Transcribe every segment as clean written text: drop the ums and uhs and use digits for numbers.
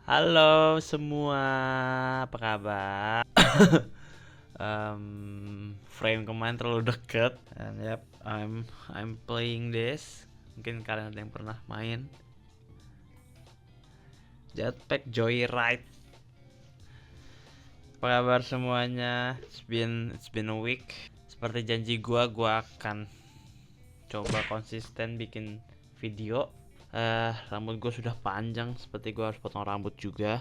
Halo semua, apa kabar? Frame kemarin terlalu deket. And yep, I'm playing this. Mungkin kalian ada yang pernah main Jetpack Joyride. Apa kabar semuanya? It's been a week. Seperti janji gua akan coba konsisten bikin video. Rambut gue sudah panjang, seperti gue harus potong rambut juga.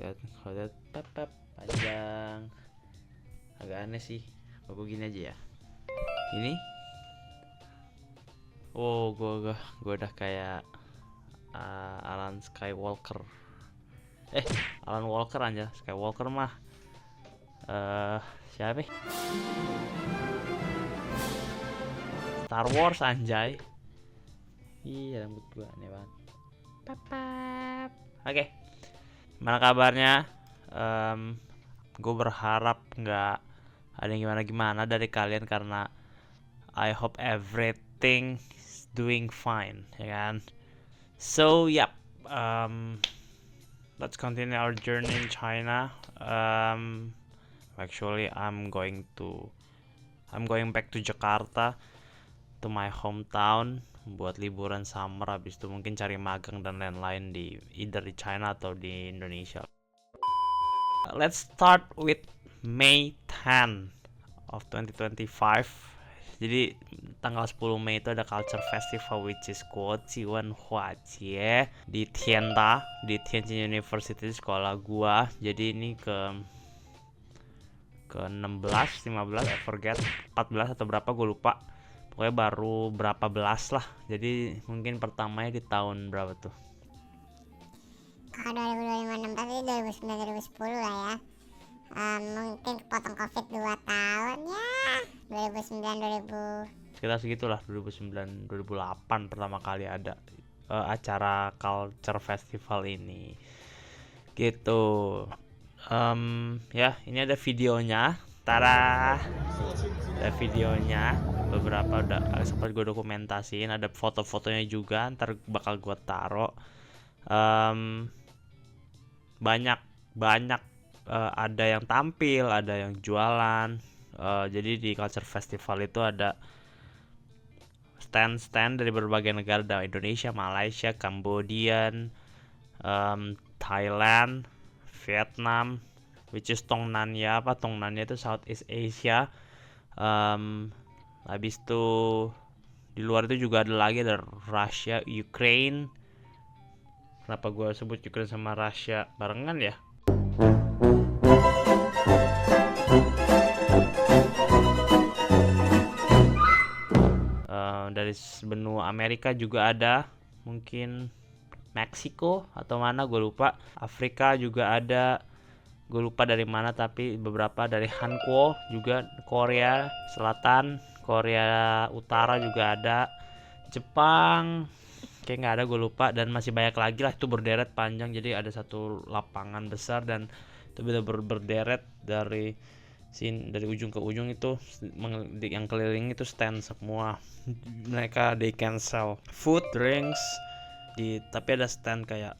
Lihat, panjang. Agak aneh sih. Gue gini aja ya. Ini. Oh, gue udah kayak Alan Skywalker. Alan Walker aja. Skywalker mah. Siapa? Star Wars anjay. Iya, rambut gue aneh banget. Papap. Oke. Gimana kabarnya? Gue berharap nggak ada yang gimana-gimana dari kalian karena I hope everything is doing fine, ya kan? So, yep. Let's continue our journey in China. Actually, I'm going back to Jakarta, to my hometown, buat liburan summer. Habis itu mungkin cari magang dan lain-lain di either di China atau di Indonesia. Let's start with May 10 of 2025. Jadi tanggal 10 Mei itu ada Culture Festival which is Guojiwen Huajie di Tianda, di Tianjin University, sekolah gua. Jadi ini ke 16, 15, I forget, 14 atau berapa gue lupa. Pokoknya baru berapa belas lah. Jadi mungkin pertamanya di tahun berapa tuh? Kalau 2025 16 itu 2009 2010 lah ya. Mungkin kepotong covid 2 tahun ya. 2009 2000 Sekitar segitulah, 2009 2008 pertama kali ada acara Culture Festival ini. Gitu. Ya, ini ada videonya. Tada. Ada videonya. Beberapa udah sempat gue dokumentasiin, ada foto-fotonya juga, ntar bakal gue taro. Banyak ada yang tampil, ada yang jualan. Jadi di Culture Festival itu ada stand dari berbagai negara, dari Indonesia, Malaysia, Kambodia, Thailand, Vietnam, which is Tongnanya. Tongnanya itu Southeast Asia. Habis itu di luar itu juga ada lagi, ada Russia, Ukraine. Kenapa gue sebut Ukraine sama Russia barengan ya? Dari benua Amerika juga ada, mungkin Meksiko atau mana gue lupa. Afrika juga ada, gue lupa dari mana, tapi beberapa dari Hanko juga. Korea Selatan, Korea Utara juga ada. Jepang kayak nggak ada, gue lupa. Dan masih banyak lagi lah, itu berderet panjang. Jadi ada satu lapangan besar dan itu bisa berderet dari ujung ke ujung. Itu yang keliling itu stand semua. Mereka they can sell food, drinks tapi ada stand kayak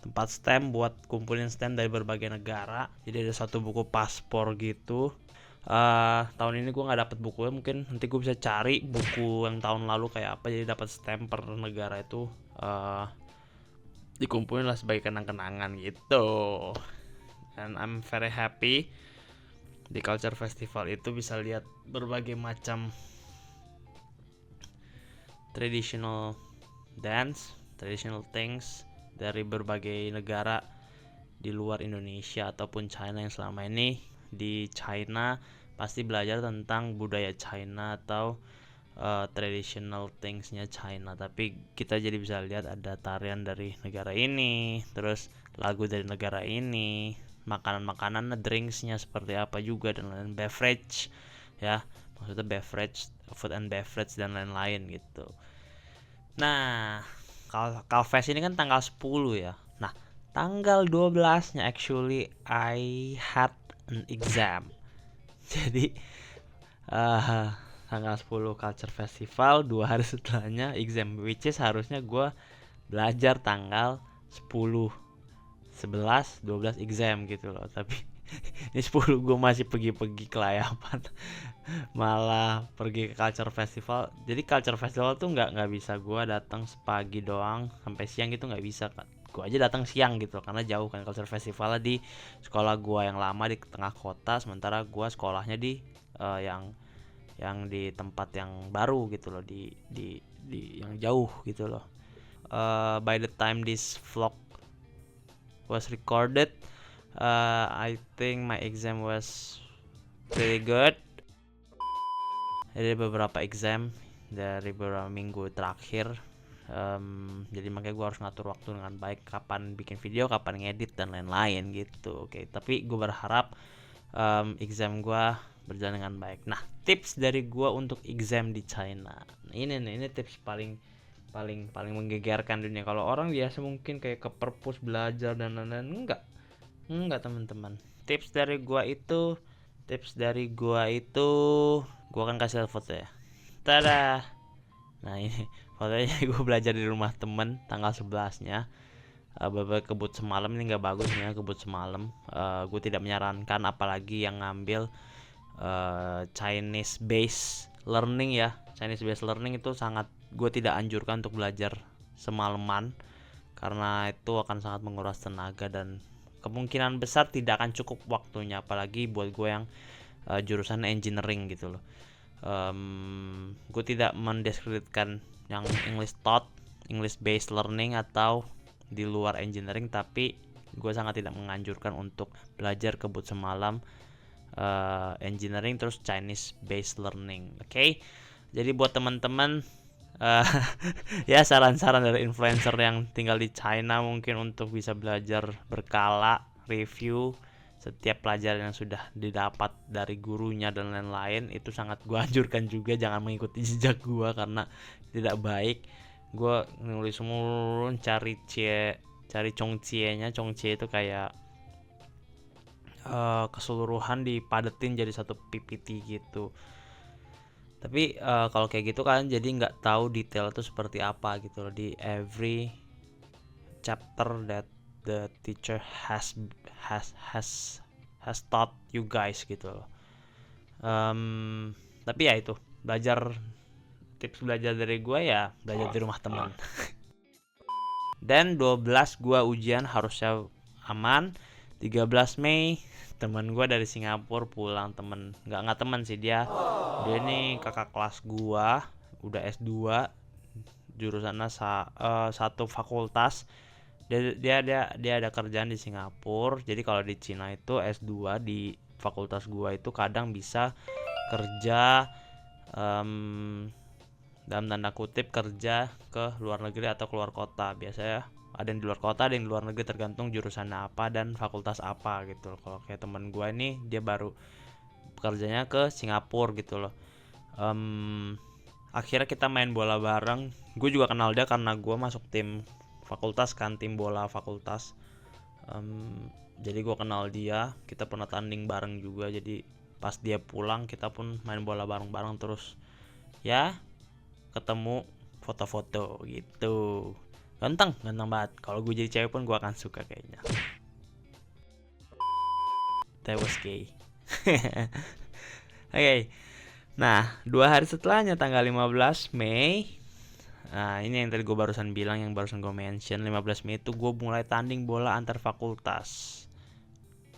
tempat stand buat kumpulin stand dari berbagai negara. Jadi ada satu buku paspor gitu. Tahun ini gue nggak dapet bukunya, mungkin nanti gue bisa cari buku yang tahun lalu kayak apa. Jadi dapat stamp per negara itu dikumpulin lah sebagai kenang-kenangan gitu. And I'm very happy di Culture Festival itu bisa lihat berbagai macam traditional dance, traditional things dari berbagai negara di luar Indonesia ataupun China. Yang selama ini di China pasti belajar tentang budaya China atau traditional thingsnya China, tapi kita jadi bisa lihat ada tarian dari negara ini, terus lagu dari negara ini, makanan-makanan, drinksnya seperti apa juga, dan lain beverage ya, maksudnya beverage, food and beverage dan lain-lain gitu. Nah, Calfest ini kan tanggal 10 ya. Nah, tanggal 12-nya actually I had an exam. Jadi tanggal 10 Culture Festival, 2 hari setelahnya exam, which is harusnya gue belajar tanggal 10 11 12 exam gitu loh. Tapi ini 10 gue masih pergi-pergi kelayapan. Malah pergi ke culture festival. Jadi culture festival tuh nggak bisa gue datang sepagi doang sampai siang gitu, nggak bisa kan. Gue aja datang siang gitu karena jauh kan. Culture festival di sekolah gue yang lama di tengah kota, sementara gue sekolahnya di yang di tempat yang baru gitu loh, di yang jauh gitu loh. By the time this vlog was recorded, I think my exam was pretty good. Ada beberapa exam dari beberapa minggu terakhir, jadi makanya gue harus ngatur waktu dengan baik, kapan bikin video, kapan ngedit dan lain-lain gitu. Oke, tapi gue berharap exam gue berjalan dengan baik. Nah, tips dari gue untuk exam di China, nah, ini tips paling menggegerkan dunia. Kalau orang biasa mungkin kayak ke perpus belajar dan lain-lain, enggak teman-teman. Tips dari gua itu gua akan kasih foto ya. Tada. Nah, ini fotonya gua belajar di rumah temen tanggal 11-nya. Kebut semalam, ini nggak bagus ya kebut semalam. Gue tidak menyarankan, apalagi yang ngambil Chinese based learning ya. Chinese based learning itu sangat, gue tidak anjurkan untuk belajar semalaman, karena itu akan sangat menguras tenaga dan kemungkinan besar tidak akan cukup waktunya, apalagi buat gue yang jurusan engineering gitu loh. Gue tidak mendiskreditkan yang English based learning atau di luar engineering, tapi gue sangat tidak menganjurkan untuk belajar kebut semalam engineering terus Chinese based learning. Oke? Jadi buat teman-teman, ya saran-saran dari influencer yang tinggal di China mungkin untuk bisa belajar berkala, review setiap pelajaran yang sudah didapat dari gurunya dan lain-lain, itu sangat gue anjurkan juga. Jangan mengikuti jejak gue karena tidak baik. Gue nulis mulu, cari Chongqie-nya. Chongqie itu kayak keseluruhan dipadetin jadi satu PPT gitu. Tapi kalau kayak gitu kan jadi nggak tahu detail itu seperti apa gitu loh di every chapter that the teacher has taught you guys gitu loh. Tapi ya itu, tips belajar dari gue ya belajar di rumah teman. Dan 12 gue ujian harusnya aman. 13 Mei teman gue dari Singapura pulang. Nggak teman sih, dia nih kakak kelas gue, udah S2, jurusannya satu fakultas. Dia ada kerjaan di Singapura. Jadi kalau di Cina itu S2 di fakultas gue itu kadang bisa kerja dalam tanda kutip kerja ke luar negeri atau keluar kota. Biasanya ada yang di luar kota, ada yang di luar negeri, tergantung jurusannya apa dan fakultas apa gitu. Kalau kayak temen gue nih, dia baru kerjanya ke Singapura gitu loh. Akhirnya kita main bola bareng. Gue juga kenal dia karena gue masuk tim fakultas kan, tim bola fakultas. Jadi gue kenal dia, kita pernah tanding bareng juga. Jadi pas dia pulang kita pun main bola bareng-bareng terus. Ya, ketemu foto-foto gitu. Ganteng banget. Kalau gue jadi cewek pun gue akan suka kayaknya. That was gay. Oke. Nah, 2 hari setelahnya tanggal 15 Mei. Nah, ini yang tadi gue barusan bilang, yang barusan gue mention, 15 Mei itu gue mulai tanding bola antar fakultas.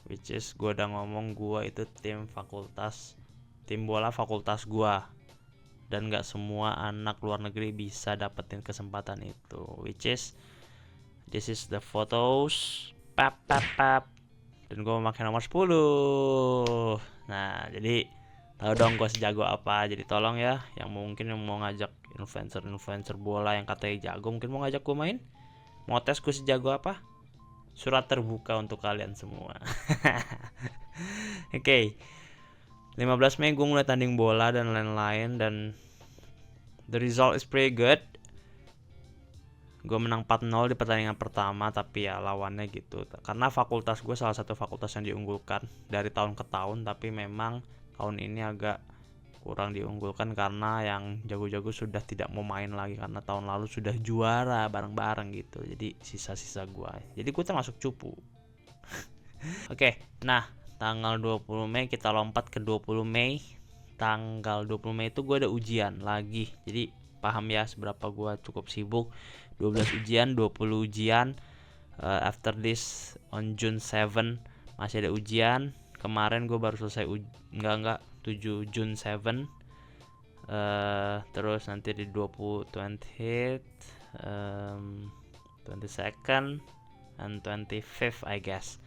Which is gue udah ngomong gue itu tim bola fakultas gue. Dan gak semua anak luar negeri bisa dapetin kesempatan itu. Which is this is the photos. Pap. Dan gue memakai nomor 10. Nah, jadi tahu dong gue sejago apa. Jadi tolong ya, yang mungkin mau ngajak influencer bola yang katanya jago, mungkin mau ngajak gue main, mau tes gue sejago apa, surat terbuka untuk kalian semua. Oke. 15 Mei gue mulai tanding bola dan lain-lain, dan the result is pretty good. Gue menang 4-0 di pertandingan pertama, tapi ya lawannya gitu. Karena fakultas gue salah satu fakultas yang diunggulkan dari tahun ke tahun, tapi memang tahun ini agak kurang diunggulkan karena yang jago-jago sudah tidak mau main lagi karena tahun lalu sudah juara bareng-bareng gitu. Jadi sisa-sisa gue. Jadi gue termasuk cupu. Oke, nah tanggal 20 Mei kita lompat ke 20 Mei. Tanggal 20 Mei itu gue ada ujian lagi. Jadi paham ya seberapa gue cukup sibuk. 12 ujian, 20 ujian. After this on June 7 masih ada ujian. Kemarin gue baru selesai enggak 7 June 7. Terus nanti di 20th, 22nd and 25th I guess.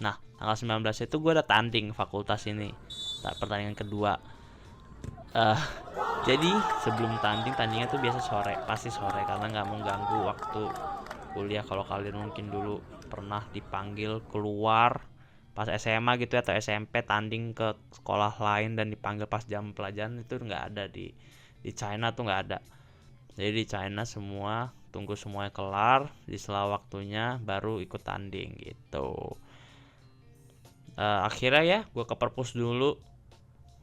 Nah tanggal 19 itu gue ada tanding fakultas ini, pertandingan kedua. Jadi sebelum tandingnya tuh biasa sore, pasti sore karena nggak mau ganggu waktu kuliah. Kalau kalian mungkin dulu pernah dipanggil keluar pas SMA gitu atau SMP tanding ke sekolah lain dan dipanggil pas jam pelajaran, itu nggak ada di China tuh, nggak ada. Jadi di China semua tunggu semuanya kelar, di sela waktunya baru ikut tanding gitu. Akhirnya ya gue ke perpus dulu.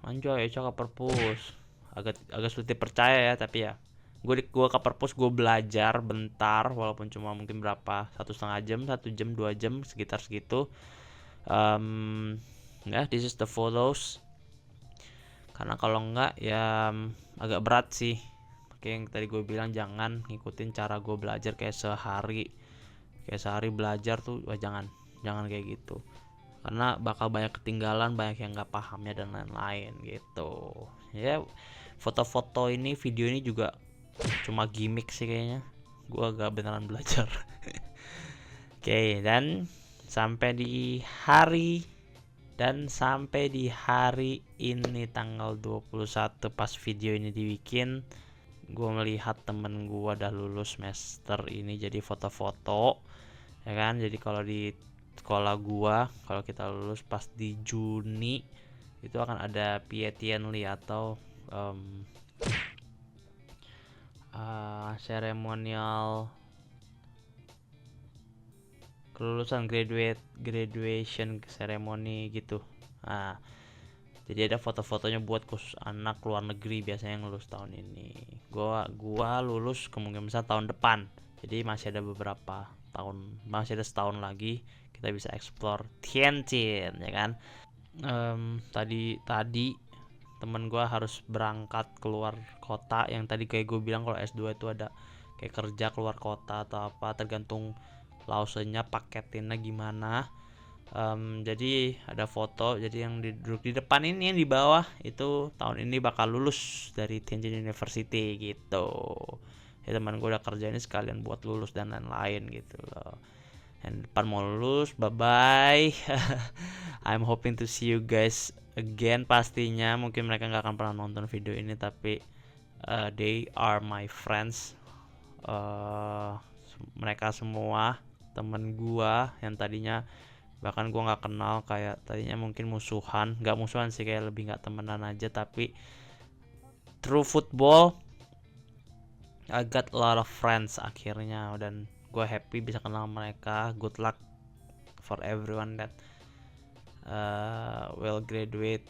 Anjoy ke perpus, agak sulit dipercaya ya, tapi ya gue ke perpus, gue belajar bentar walaupun cuma mungkin berapa, 1,5 jam, 1 jam, 2 jam, sekitar segitu. This is the photos, karena kalau enggak ya agak berat sih. Kayak yang tadi gue bilang, jangan ngikutin cara gue belajar kayak sehari belajar tuh, jangan kayak gitu, karena bakal banyak ketinggalan, banyak yang nggak pahamnya dan lain-lain gitu ya. Foto-foto ini, video ini juga cuma gimmick sih kayaknya, gue agak beneran belajar. Oke, dan sampai di hari ini tanggal 21 pas video ini dibikin, gue melihat temen gue udah lulus semester ini jadi foto-foto ya kan. Jadi kalau di sekolah gua, kalau kita lulus pas di Juni itu akan ada Pietienli atau seremonial kelulusan, graduation ceremony gitu. Nah, jadi ada foto-fotonya buat khusus anak luar negeri biasanya yang lulus tahun ini. Gua lulus kemungkinan besar tahun depan. Jadi masih ada beberapa tahun, masih ada setahun lagi kita bisa explore Tianjin ya kan. Tadi temen gue harus berangkat keluar kota, yang tadi kayak gue bilang kalau S2 itu ada kayak kerja keluar kota atau apa, tergantung lausenya paketinnya gimana. Jadi ada foto, jadi yang duduk di depan ini, yang di bawah itu tahun ini bakal lulus dari Tianjin University gitu ya. Teman gue udah kerja ini sekalian buat lulus dan lain-lain gitu loh. And depan mau lulus, bye bye. I'm hoping to see you guys again pastinya. Mungkin mereka nggak akan pernah nonton video ini, tapi they are my friends. Mereka semua temen gua yang tadinya bahkan gua nggak kenal, kayak tadinya mungkin nggak musuhan sih, kayak lebih nggak temenan aja, tapi through football I got a lot of friends akhirnya, dan gue happy bisa kenal mereka. Good luck for everyone that will graduate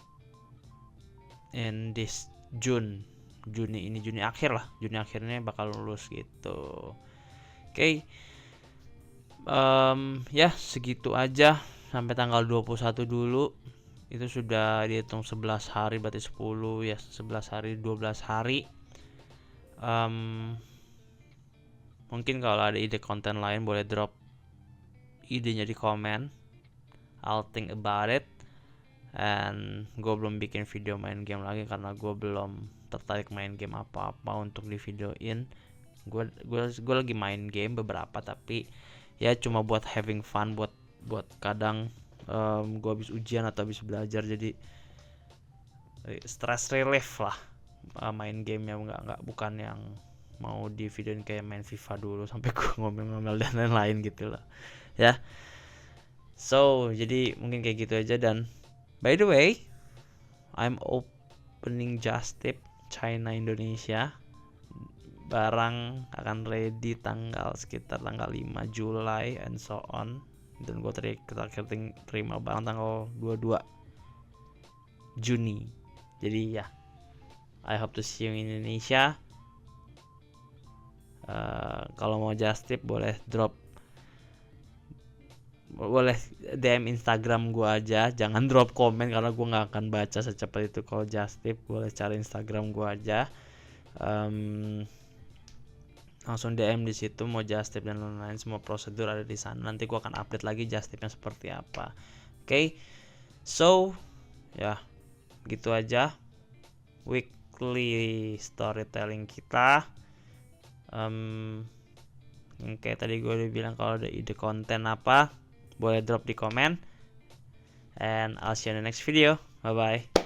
in this Juni akhirnya bakal lulus gitu. Oke. Ya segitu aja sampai tanggal 21 dulu. Itu sudah dihitung 11 hari, berarti 10 ya, 11 hari 12 hari. Mungkin kalau ada ide konten lain boleh drop idenya di komen. I'll think about it. And gue belum bikin video main game lagi karena gue belum tertarik main game apa-apa untuk di videoin. Gue lagi main game beberapa, tapi ya cuma buat having fun, buat kadang gue habis ujian atau habis belajar, jadi stress relief lah. Main game ya, bukan yang mau di videoin kayak main FIFA dulu sampai gue ngomel-ngomel dan lain-lain gitu lah ya. So jadi mungkin kayak gitu aja. Dan by the way, I'm opening Just Tip China Indonesia. Barang akan ready sekitar tanggal 5 Juli and so on. Dan gue terakhir terima barang tanggal 22 Juni. Jadi ya, I hope to see you in Indonesia. Kalau mau Just Tip boleh drop boleh DM Instagram gua aja, jangan drop komen karena gua nggak akan baca secepat itu. Kalau just tip boleh cari Instagram gua aja. Langsung DM di situ mau just tip dan lain-lain, semua prosedur ada di sana. Nanti gua akan update lagi just tipnya seperti apa. Oke. So, ya gitu aja weekly storytelling kita. Kayak tadi gue udah bilang, kalau ada ide konten apa boleh drop di komen, and I'll see you in the next video. Bye bye.